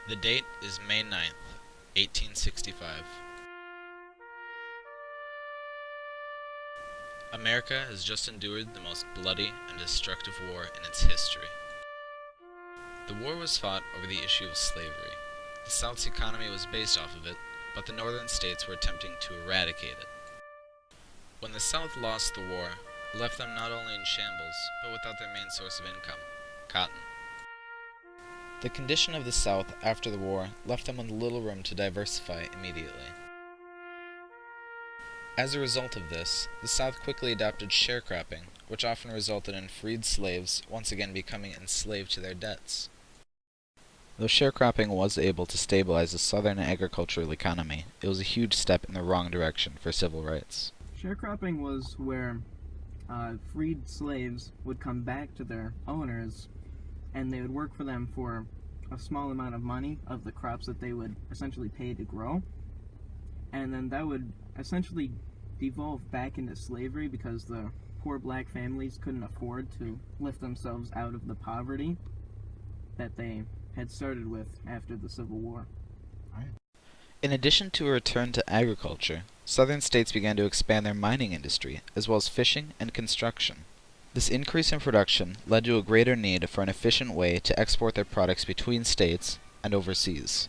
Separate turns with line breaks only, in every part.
The date is May 9th, 1865. America has just endured the most bloody and destructive war in its history. The war was fought over the issue of slavery. The South's economy was based off of it, but the northern states were attempting to eradicate it. When the South lost the war, it left them not only in shambles, but without their main source of income, cotton. The condition of the South after the war left them with little room to diversify immediately. As a result of this, the South quickly adopted sharecropping, which often resulted in freed slaves once again becoming enslaved to their debts. Though sharecropping was able to stabilize the Southern agricultural economy, it was a huge step in the wrong direction for civil rights.
Sharecropping was where freed slaves would come back to their owners and they would work for them for a small amount of money of the crops that they would essentially pay to grow. And then that would essentially devolve back into slavery because the poor black families couldn't afford to lift themselves out of the poverty that they had started with after the Civil War.
In addition to a return to agriculture, southern states began to expand their mining industry, as well as fishing and construction. This increase in production led to a greater need for an efficient way to export their products between states and overseas.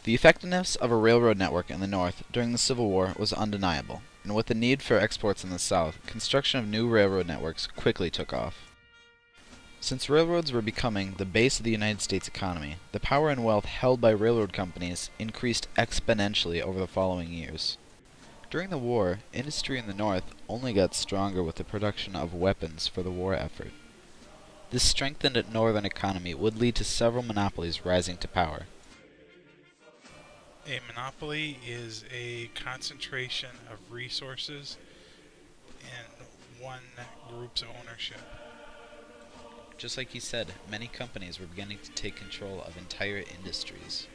The effectiveness of a railroad network in the North during the Civil War was undeniable, and with the need for exports in the South, construction of new railroad networks quickly took off. Since railroads were becoming the base of the United States economy, the power and wealth held by railroad companies increased exponentially over the following years. During the war, industry in the North only got stronger with the production of weapons for the war effort. This strengthened northern economy would lead to several monopolies rising to power.
A monopoly is a concentration of resources in one group's ownership.
Just like he said, many companies were beginning to take control of entire industries.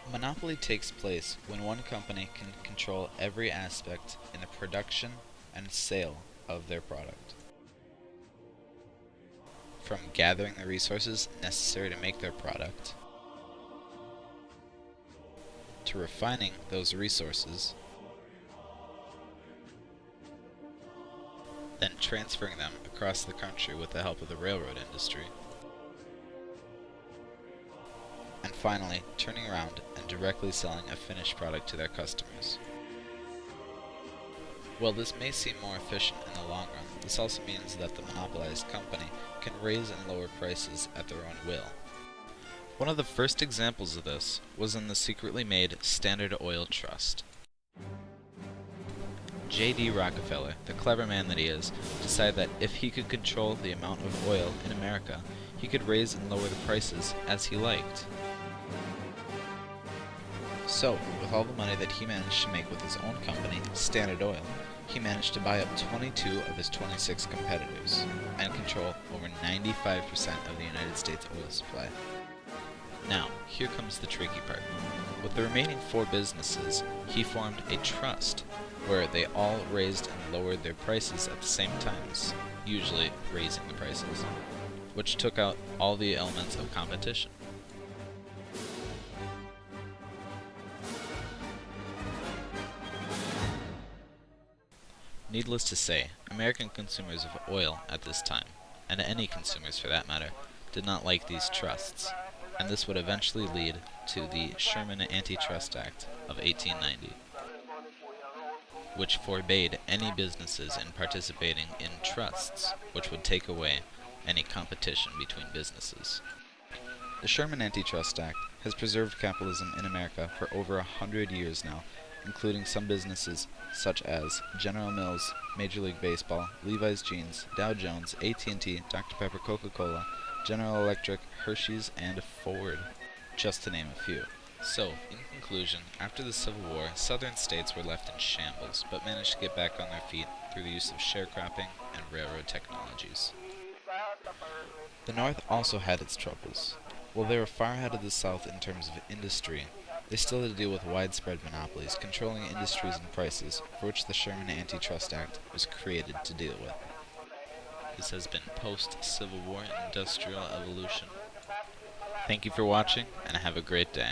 A monopoly takes place when one company can control every aspect in the production and sale of their product. From gathering the resources necessary to make their product, to refining those resources, then transferring them across the country with the help of the railroad industry, and finally turning around and directly selling a finished product to their customers. While this may seem more efficient in the long run, this also means that the monopolized company can raise and lower prices at their own will. One of the first examples of this was in the secretly made Standard Oil Trust. J.D. Rockefeller, the clever man that he is, decided that if he could control the amount of oil in America, he could raise and lower the prices as he liked. So, with all the money that he managed to make with his own company, Standard Oil, he managed to buy up 22 of his 26 competitors, and control over 95% of the United States oil supply. Now, here comes the tricky part. With the remaining 4 businesses, he formed a trust, where they all raised and lowered their prices at the same times, usually raising the prices, which took out all the elements of competition. Needless to say, American consumers of oil at this time, and any consumers for that matter, did not like these trusts, and this would eventually lead to the Sherman Antitrust Act of 1890. Which forbade any businesses in participating in trusts, which would take away any competition between businesses. The Sherman Antitrust Act has preserved capitalism in America for over 100 years now, including some businesses such as General Mills, Major League Baseball, Levi's Jeans, Dow Jones, AT&T, Dr. Pepper, Coca-Cola, General Electric, Hershey's, and Ford, just to name a few. So, in conclusion, after the Civil War, southern states were left in shambles, but managed to get back on their feet through the use of sharecropping and railroad technologies. The North also had its troubles. While they were far ahead of the South in terms of industry, they still had to deal with widespread monopolies, controlling industries and prices, for which the Sherman Antitrust Act was created to deal with. This has been post-Civil War industrial evolution. Thank you for watching, and have a great day.